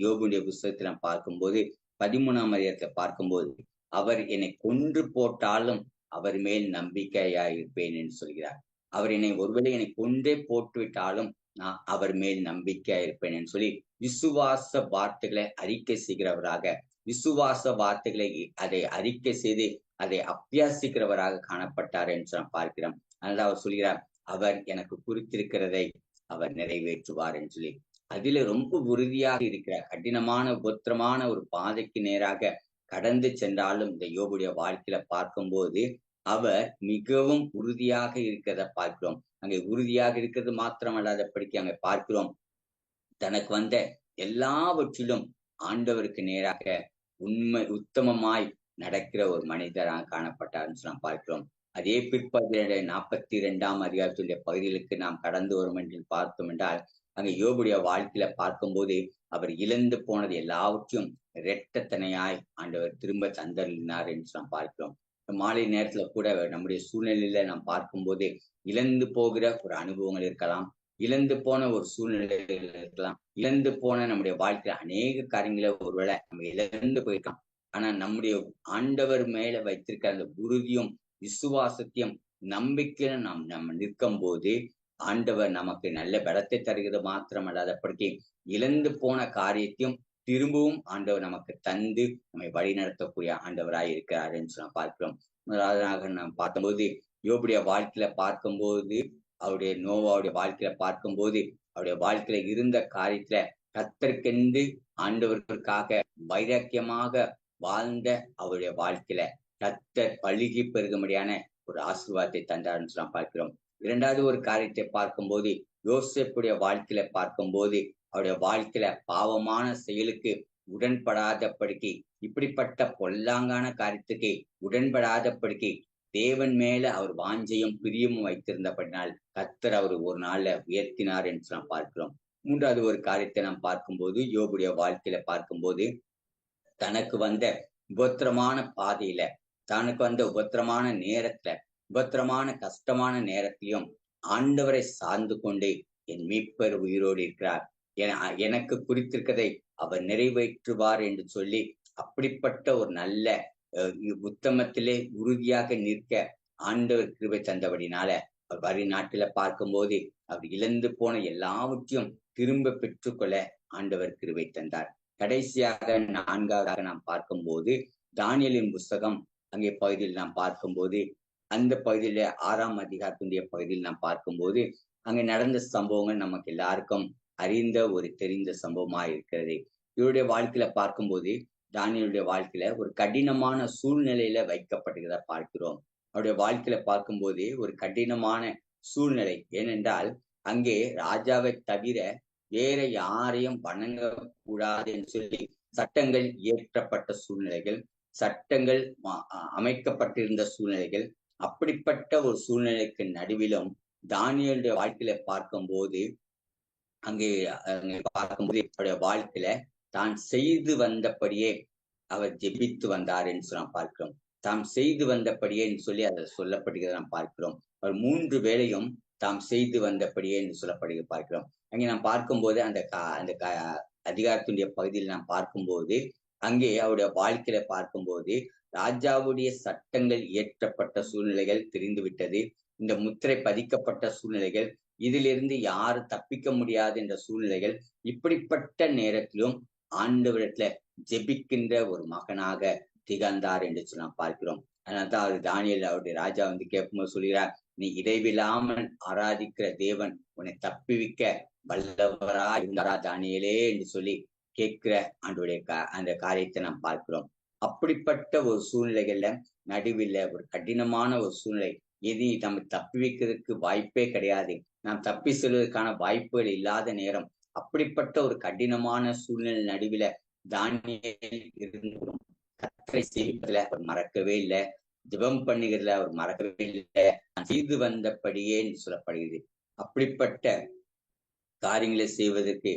யோபுடைய புஸ்தகத்தில் நாம் பார்க்கும்போது 13ஆம் அதிகாரத்தை பார்க்கும்போது அவர் என்னை கொன்று போட்டாலும் அவர் மேல் நம்பிக்கையா இருப்பேன் என்று சொல்கிறார். அவர் ஒருவேளை என்னை கொன்றே போட்டு விட்டாலும் நான் அவர் மேல் நம்பிக்கையா இருப்பேன் என்று சொல்லி விசுவாச வார்த்தைகளை அறிக்கை செய்கிறவராக, விசுவாச வார்த்தைகளை அதை அறிக்கை செய்து அதை அபியாசிக்கிறவராக காணப்பட்டார் என்று நான் பார்க்கிறோம். அதனால அவர் சொல்கிறார், அவர் எனக்கு குறித்திருக்கிறதை அவர் நிறைவேற்றுவார் என்று சொல்லி அதில ரொம்ப உறுதியாக இருக்கிறார். கடினமான உபத்திரமான ஒரு பாதைக்கு நேராக கடந்து சென்றாலும் இந்த யோபுடைய வாழ்க்கையில பார்க்கும்போது அவர் மிகவும் உறுதியாக இருக்கிறத பார்க்கிறோம். அங்கே உறுதியாக இருக்கிறது மாத்திரமல்லாதபடிக்கு அங்கே பார்க்கிறோம், தனக்கு வந்த எல்லாவற்றிலும் ஆண்டவருக்கு நேராக உத்தமமாய் நடக்கிற ஒரு மனிதராக காணப்பட்டார்னு நாம் பார்க்கிறோம். அதே பிற்பகுதியுடைய 42ஆம் அதிகாரத்துடைய பகுதிகளுக்கு நாம் கடந்து வரும் என்று பார்த்தோம் என்றால், அங்க யோபுடைய வாழ்க்கையில பார்க்கும்போது அவர் இழந்து போனது எல்லாவற்றையும் இரட்டத்தனையாய் ஆண்டவர் திரும்ப தந்தருளினார் என்று நாம் பார்க்கிறோம். மாலை நேரத்துல கூட நம்முடைய சூழ்நிலையில நாம் பார்க்கும்போது இழந்து போகிற ஒரு அனுபவங்கள் இருக்கலாம், இழந்து போன ஒரு சூழ்நிலைகள் இருக்கலாம், இழந்து போன நம்முடைய வாழ்க்கையில அநேக காரியங்களை ஒருவேளை நம்ம இழந்து போயிருக்கலாம். ஆனா நம்முடைய ஆண்டவர் மேல வைத்திருக்கிற அந்த உறுதியும் விசுவாசத்தையும் நம்பிக்கையில நம்ம நிற்கும் போது ஆண்டவர் நமக்கு நல்ல பலத்தை தருகிறது மாத்திரமல்லாதபடிக்கு இழந்து போன காரியத்தையும் திரும்பவும் ஆண்டவர் நமக்கு தந்து நம்மை வழி நடத்தக்கூடிய ஆண்டவராய் இருக்கிறார் என்று நாம் பார்க்கிறோம். முதலாவதாக நாம் பார்க்கும்போது யோபுடைய வாழ்க்கையில பார்க்கும்போது அவருடைய நோவாவுடைய வாழ்க்கையில பார்க்கும்போது அவருடைய வாழ்க்கையில இருந்த காரியத்துல கத்தற்கென்று ஆண்டவர்களுக்காக வைராக்கியமாக வாழ்ந்த அவருடைய வாழ்க்கையில கத்தர் பழுகி பெருகும்படியான ஒரு ஆசீர்வாதத்தை தந்தார் என்று நாம் பார்க்கிறோம். இரண்டாவது ஒரு காரியத்தை பார்க்கும்போது யோசேப்புடைய வாழ்க்கையில பார்க்கும்போது அவருடைய வாழ்க்கையில பாவமான செயலுக்கு உடன்படாதபடிக்கு, இப்படிப்பட்ட பொல்லாங்கான காரியத்துக்கு உடன்படாதபடிக்கு தேவன் மேல அவர் வாஞ்சையும் பிரியமும் வைத்திருந்தபடினால் கத்தர் அவர் ஒரு நாள்ல உயர்த்தினார் என்று நாம் பார்க்கிறோம். மூன்றாவது ஒரு காரியத்தை நாம் பார்க்கும்போது யோபுடைய வாழ்க்கையில பார்க்கும்போது தனக்கு வந்த உபத்திரமான பாதையில, தனக்கு வந்த உபத்திரமான நேரத்துல, உபத்திரமான கஷ்டமான நேரத்திலையும் ஆண்டவரை சார்ந்து கொண்டு என் மீட்பர் உயிரோடு இருக்கிறார், எனக்கு குறித்திருக்கதை அவர் நிறைவேற்றுவார் என்று சொல்லி அப்படிப்பட்ட ஒரு நல்ல உத்தமத்திலே உறுதியாக நிற்க ஆண்டவர் கிருபை தந்தபடினால அவர் வரி நாட்டில பார்க்கும்போது அவர் இழந்து போன எல்லாவற்றையும் திரும்ப பெற்றுக்கொள்ள ஆண்டவர் கிருபை தந்தார். கடைசியாக நான்காவதாக நாம் பார்க்கும்போது தானியேலின் புஸ்தகம் அங்கே பகுதியில் நாம் பார்க்கும்போது அந்த பகுதியில 6ஆம் அதிகாரத்தினுடைய பகுதியில் நாம் பார்க்கும்போது அங்கே நடந்த சம்பவங்கள் நமக்கு எல்லாருக்கும் அறிந்த ஒரு தெரிந்த சம்பவமா இருக்கிறது. இவருடைய வாழ்க்கையில பார்க்கும்போது தானியேலுடைய வாழ்க்கையில ஒரு கடினமான சூழ்நிலையில வைக்கப்படுகிறத பார்க்கிறோம். அவருடைய வாழ்க்கையில பார்க்கும்போது ஒரு கடினமான சூழ்நிலை, ஏனென்றால் அங்கே ராஜாவை தவிர வேற யாரையும் வணங்க கூடாது என்று சொல்லி சட்டங்கள் இயற்றப்பட்ட சூழ்நிலைகள், சட்டங்கள் அமைக்கப்பட்டிருந்த சூழ்நிலைகள். அப்படிப்பட்ட ஒரு சூழ்நிலைக்கு நடுவிலும் தானியேலுடைய வாழ்க்கையில பார்க்கும்போது அங்கே பார்க்கும்போது அவருடைய வாழ்க்கையில தான் செய்து வந்தபடியே அவர் ஜெபித்து வந்தார் என்று நாம் பார்க்கிறோம். தாம் செய்து வந்தபடியே என்று சொல்லி அதை சொல்லப்படுகிறத நாம் பார்க்கிறோம். அவர் 3 வேளையும் தாம் செய்து வந்தபடியே என்று சொல்லப்படுகிறது பார்க்கிறோம். அங்கே நாம் பார்க்கும்போது அந்த அதிகாரத்தினுடைய பகுதியில் நாம் பார்க்கும்போது அங்கே அவருடைய வாழ்க்கையில பார்க்கும்போது ராஜாவுடைய சட்டங்கள் இயற்றப்பட்ட சூழ்நிலைகள் தெரிந்துவிட்டது. இந்த முத்திரை பதிக்கப்பட்ட சூழ்நிலைகள், இதிலிருந்து யாரும் தப்பிக்க முடியாது என்ற சூழ்நிலைகள். இப்படிப்பட்ட நேரத்திலும் ஆண்டவரிடத்துல ஜெபிக்கின்ற ஒரு மகனாக திகழ்ந்தார் என்று நாம் பார்க்கிறோம். அதனால்தான் அவர் தானியேல் அவருடைய ராஜா வந்து கேட்கும்போது சொல்கிறார், நீ இடைவிடாமல் ஆராதிக்கிற தேவன் உன்னை தப்பிவிக்க வல்லவரா இருந்தாரா தானியேலே என்று சொல்லி கேட்கிற ஆண்டவருடைய அந்த காரியத்தை நாம் பார்க்கிறோம். அப்படிப்பட்ட ஒரு சூழ்நிலைகள்ல நடுவில் ஒரு கடினமான ஒரு சூழ்நிலை, எது நம்ம தப்பி வைக்கிறதுக்கு வாய்ப்பே கிடையாது, நாம் தப்பி செல்வதற்கான வாய்ப்புகள் இல்லாத நேரம், அப்படிப்பட்ட ஒரு கடினமான சூழ்நிலை நடுவில தானியேல் இருந்தும் கர்த்தரை சேவிப்பதில் அவர் மறக்கவே இல்லை, ஜெபம் பண்ணுகிறதுல அவர் மறக்கவே இல்லை, செய்து வந்தபடியே சொல்லப்படுகிறது. அப்படிப்பட்ட காரியங்களை செய்வதற்கு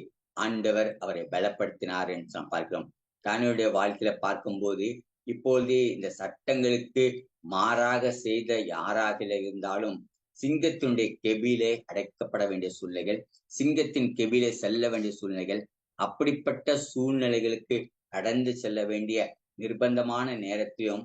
ஆண்டவர் அவரை பலப்படுத்தினார் என்று நாம் பார்க்கிறோம். தானியேலுடைய வாழ்க்கையில பார்க்கும்போது இப்போதே இந்த சட்டங்களுக்கு மாறாக செய்த யாராக இருந்தாலும் சிங்கத்தினுடைய கெபிலே அடைக்கப்பட வேண்டிய சூழ்நிலைகள், சிங்கத்தின் கெபிலே செல்ல வேண்டிய சூழ்நிலைகள், அப்படிப்பட்ட சூழ்நிலைகளுக்கு கடந்து செல்ல வேண்டிய நிர்பந்தமான நேரத்தையும்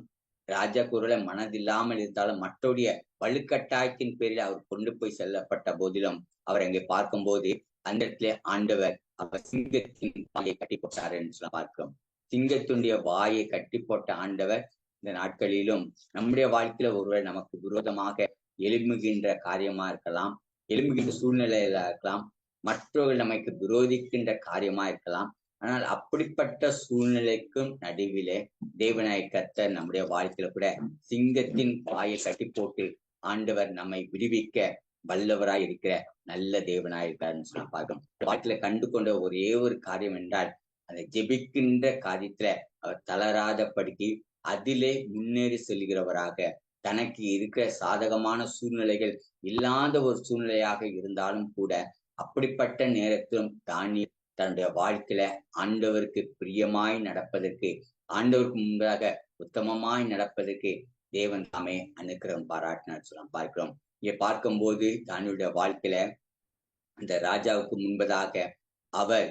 ராஜா குரலை மனதில்லாமல் இருந்தாலும் மற்றோடைய வலுக்கட்டாயத்தின் பேரில் அவர் கொண்டு போய் செல்லப்பட்ட போதிலும் அவர் அங்கே பார்க்கும்போது அந்த இடத்துல ஆண்டவர் அவர் சிங்கத்தின் வாயை கட்டி போட்டார் என்று பார்க்கிறோம். சிங்கத்தினுடைய வாயை கட்டி போட்ட ஆண்டவர் இந்த நாட்களிலும் நம்முடைய வாழ்க்கையில ஒருவர் நமக்கு விரோதமாக எழும்புகின்ற காரியமா இருக்கலாம், எழும்புகின்ற சூழ்நிலையில இருக்கலாம், மற்றவர்கள் நமக்கு விரோதிக்கின்ற காரியமா இருக்கலாம். ஆனால் அப்படிப்பட்ட சூழ்நிலைக்கும் நடுவிலே தேவனாய் கர்த்தர் நம்முடைய வாழ்க்கையில கூட சிங்கத்தின் வாயை கட்டி போட்டு ஆண்டவர் நம்மை விடுவிக்க வல்லவராய் இருக்கிற நல்ல தேவனாய் இருக்காருன்னு சொல்லி பார்க்கிறோம். வாழ்க்கையில கண்டு கொண்ட ஒரே ஒரு காரியம் என்றால் அந்த ஜெபிக்கின்ற காரியத்துல அவர் தளராதபடிக்கு அதிலே முன்னேறி செல்கிறவராக, தனக்கு இருக்கிற சாதகமான சூழ்நிலைகள் இல்லாத ஒரு சூழ்நிலையாக இருந்தாலும் கூட அப்படிப்பட்ட நேரத்திலும் தானியேல் தன்னுடைய வாழ்க்கையில ஆண்டவருக்கு பிரியமாய் நடப்பதற்கு, ஆண்டவருக்கு முன்பாக உத்தமமாய் நடப்பதற்கு தேவன் தாமே அனுக்கிரகம் பாராட்டினார் சொல்ல பார்க்கிறோம். இங்க பார்க்கும்போது தானியேலுடைய வாழ்க்கையில அந்த ராஜாவுக்கு முன்பதாக அவர்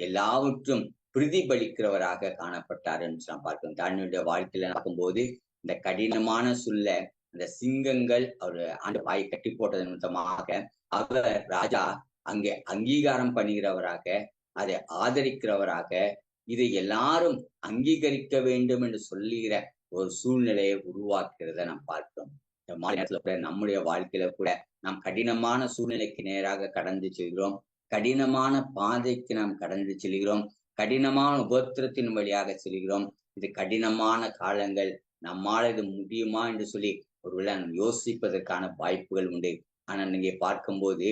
எல்லாவற்றும் பிரதிபலிக்கிறவராக காணப்பட்டார் என்று நாம் பார்க்கிறோம். தானியேலுடைய வாழ்க்கையில பார்க்கும்போது இந்த கடினமான சூழ்நிலை, அந்த சிங்கங்கள் அவர் ஆண்டு வாயை கட்டி போட்டது நிமித்தமாக அவர் ராஜா அங்கே அங்கீகாரம் பண்ணுகிறவராக, அதை ஆதரிக்கிறவராக, இதை எல்லாரும் அங்கீகரிக்க வேண்டும் என்று சொல்லுகிற ஒரு சூழ்நிலையை உருவாக்குறத நாம் பார்க்கிறோம். இந்த மாலை நேரத்துல கூட நம்முடைய வாழ்க்கையில கூட நாம் கடினமான சூழ்நிலைக்கு நேராக கடந்து செல்கிறோம். கடினமான பாதைக்கு நாம் கடந்து செல்கிறோம். கடினமான உபத்திரத்தின் வழியாக செல்கிறோம். இது கடினமான காலங்கள், நம்மால் இது முடியுமா என்று சொல்லி ஒருவேளை யோசிப்பதற்கான வாய்ப்புகள் உண்டு. ஆனா நீங்க பார்க்கும்போது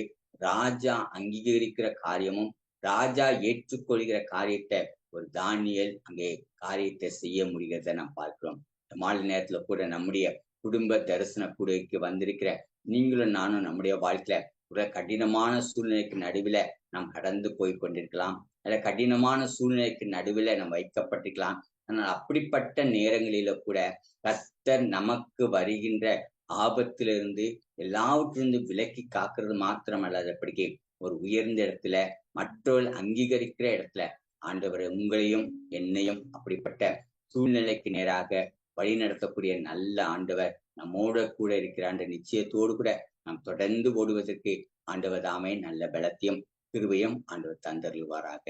ராஜா அங்கீகரிக்கிற காரியமும் ராஜா ஏற்றுக்கொள்கிற காரியத்தை ஒரு தானியேல் அங்கே காரியத்தை செய்ய முடிகிறத நாம் பார்க்கிறோம். மாலை நேரத்துல கூட நம்முடைய குடும்ப தரிசன கூடைக்கு வந்திருக்கிற நீங்களும் நானும் நம்முடைய வாழ்க்கையில ஒரு கடினமான சூழ்நிலைக்கு நடுவில் நாம் கடந்து போய் கொண்டிருக்கலாம். அல்ல கடினமான சூழ்நிலைக்கு நடுவில் நாம் வைக்கப்பட்டிருக்கலாம். ஆனால் அப்படிப்பட்ட நேரங்களில கூட கர்த்தர் நமக்கு வருகின்ற ஆபத்திலிருந்து எல்லாவற்றிலிருந்து விலக்கி காக்கிறது மாத்திரமல்லாதபடிக்கு ஒரு உயர்ந்த இடத்துல மற்றவர்கள் அங்கீகரிக்கிற இடத்துல ஆண்டவர் உங்களையும் என்னையும் அப்படிப்பட்ட சூழ்நிலைக்கு நேராக வழி நடத்தக்கூடிய நல்ல ஆண்டவர் நம்மோட கூட இருக்கிற அந்த நிச்சயத்தோடு கூட நாம் தொடர்ந்து ஓடுவதற்கு ஆண்டவர் தாமே நல்ல பலத்தையும் கிருபையும் ஆண்டவர் தந்தருள்வாராக.